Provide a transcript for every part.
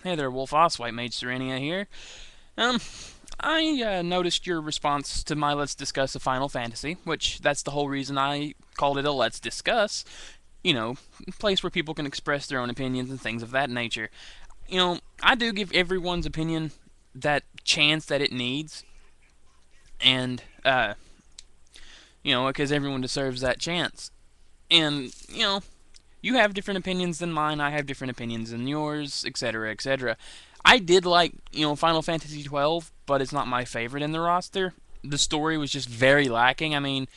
Hey there, Wolfoss, White Mage Serenia here. Um, I noticed your response to my Let's Discuss a Final Fantasy, which that's the whole reason I called it a Let's Discuss. A place where people can express their own opinions and things of that nature. I do give everyone's opinion that chance that it needs, and, because everyone deserves that chance. And, you have different opinions than mine, I have different opinions than yours, etc., etc. I did like, Final Fantasy XII, but it's not my favorite in the roster. The story was just very lacking. I mean,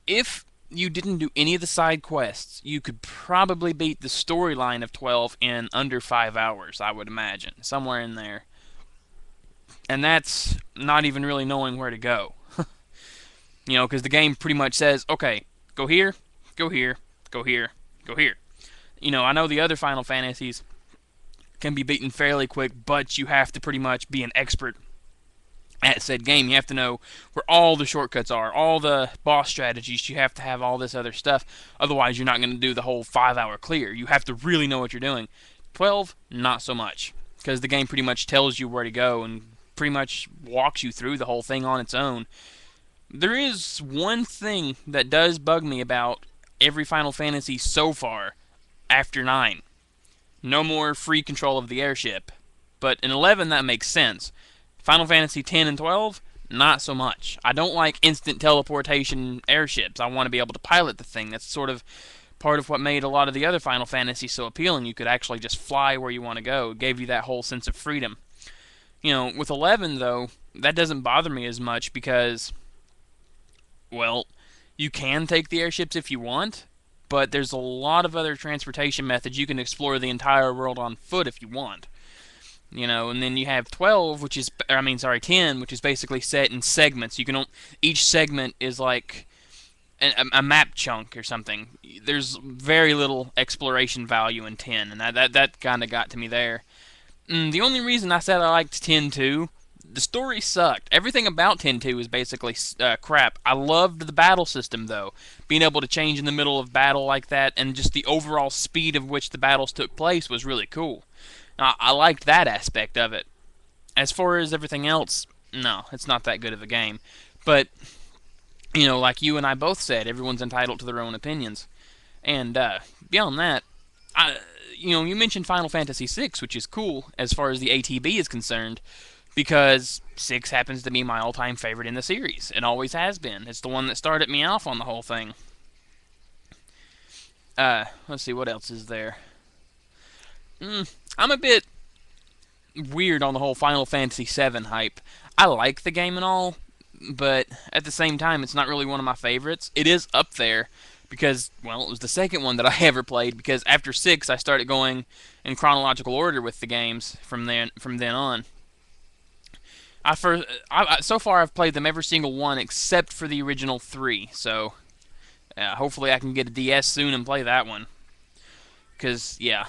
if you didn't do any of the side quests, you could probably beat the storyline of 12 in under 5 hours, I would imagine. Somewhere in there. And that's not even really knowing where to go. Because the game pretty much says, okay, go here, go here, go here, go here. I know the other Final Fantasies can be beaten fairly quick, but you have to pretty much be an expert at said game. You have to know where all the shortcuts are, all the boss strategies. You have to have all this other stuff. Otherwise, you're not going to do the whole 5 hour clear. You have to really know what you're doing. 12, not so much. Because the game pretty much tells you where to go and pretty much walks you through the whole thing on its own. There is one thing that does bug me about every Final Fantasy so far after 9. No more free control of the airship. But in 11, that makes sense. Final Fantasy 10 and 12, not so much. I don't like instant teleportation airships. I want to be able to pilot the thing. That's sort of part of what made a lot of the other Final Fantasies so appealing. You could actually just fly where you want to go. It gave you that whole sense of freedom. With 11, though, that doesn't bother me as much because, well, you can take the airships if you want, but there's a lot of other transportation methods. You can explore the entire world on foot if you want. And then you have 12, 10, which is basically set in segments. Each segment is like a map chunk or something. There's very little exploration value in 10, and that kind of got to me there. The only reason I said I liked 10 too, the story sucked. Everything about 10-2 is basically crap. I loved the battle system, though. Being able to change in the middle of battle like that, and just the overall speed of which the battles took place was really cool. I liked that aspect of it. As far as everything else, no, it's not that good of a game. But, like you and I both said, everyone's entitled to their own opinions. And beyond that, you mentioned Final Fantasy VI, which is cool as far as the ATB is concerned, because 6 happens to be my all-time favorite in the series. It always has been. It's the one that started me off on the whole thing. Let's see, what else is there? I'm a bit weird on the whole Final Fantasy VII hype. I like the game and all, but at the same time, it's not really one of my favorites. It is up there because, well, it was the second one that I ever played. Because after 6, I started going in chronological order with the games from then on. So far I've played them every single one except for the original 3. So hopefully I can get a DS soon and play that one. Because yeah.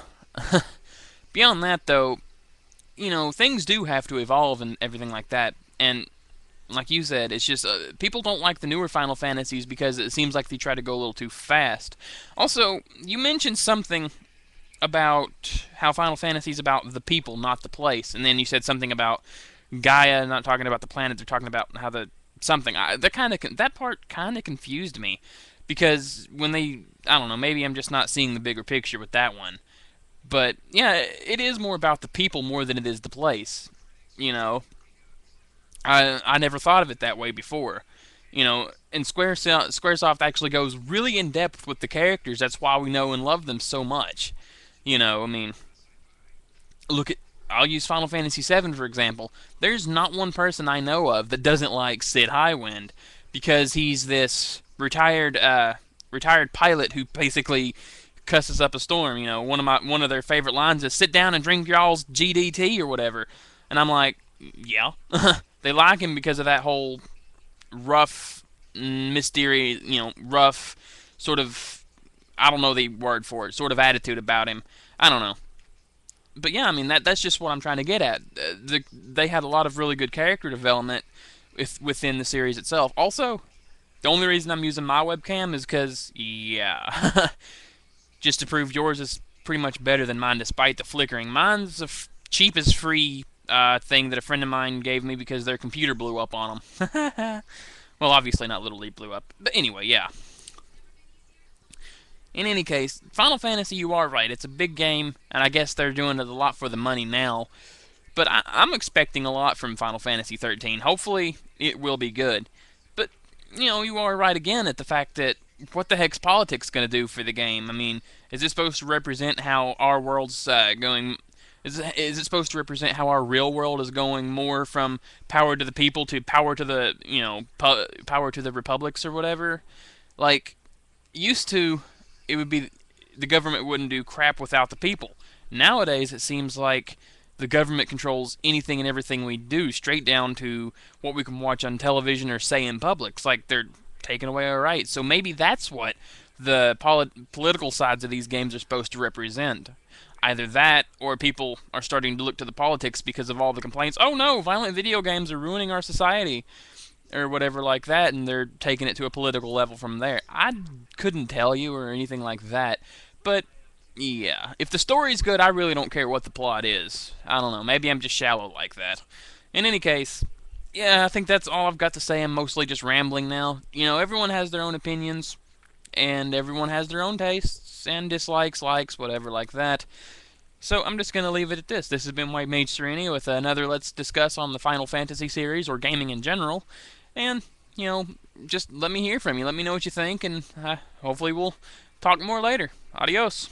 Beyond that, though, things do have to evolve and everything like that. And like you said, it's just people don't like the newer Final Fantasies because it seems like they try to go a little too fast. Also, you mentioned something about how Final Fantasy is about the people, not the place, and then you said something about Gaia not talking about the planet. They're talking about how the something. That part kind of confused me because I don't know, maybe I'm just not seeing the bigger picture with that one. But yeah, it is more about the people more than it is the place. You know, I never thought of it that way before. And Squaresoft actually goes really in depth with the characters. That's why we know and love them so much. I mean, look at. I'll use Final Fantasy VII for example. There's not one person I know of that doesn't like Sid Highwind because he's this retired pilot who basically cusses up a storm. One of their favorite lines is "Sit down and drink y'all's GDT" or whatever, and I'm like, yeah. They like him because of that whole rough, mysterious, rough sort of, I don't know the word for it, sort of attitude about him. I don't know. But yeah, I mean that's just what I'm trying to get at. They had a lot of really good character development within the series itself. Also, the only reason I'm using my webcam is because, yeah, just to prove yours is pretty much better than mine despite the flickering. Mine's the cheapest free thing that a friend of mine gave me because their computer blew up on them. Well, obviously not literally blew up. But anyway, yeah. In any case, Final Fantasy, you are right. It's a big game, and I guess they're doing it a lot for the money now. But I'm expecting a lot from Final Fantasy 13. Hopefully, it will be good. But, you are right again at the fact that what the heck's politics going to do for the game? I mean, is it supposed to represent how our world's going? Is it supposed to represent how our real world is going more from power to the people to power to the, power to the republics or whatever? Like, used to, it would be the government wouldn't do crap without the people. Nowadays, it seems like the government controls anything and everything we do, straight down to what we can watch on television or say in public. It's like they're taking away our rights. So maybe that's what the political sides of these games are supposed to represent. Either that, or people are starting to look to the politics because of all the complaints. Oh no, violent video games are ruining our society, or whatever like that, and they're taking it to a political level from there. I couldn't tell you or anything like that, but yeah, if the story's good, I really don't care what the plot is. I don't know, maybe I'm just shallow like that. In any case, yeah, I think that's all I've got to say. I'm mostly just rambling now. Everyone has their own opinions, and everyone has their own tastes and dislikes, likes, whatever like that. So I'm just going to leave it at this. This has been White Mage Serenity with another Let's Discuss on the Final Fantasy series, or gaming in general. And, just let me hear from you. Let me know what you think, and hopefully we'll talk more later. Adios.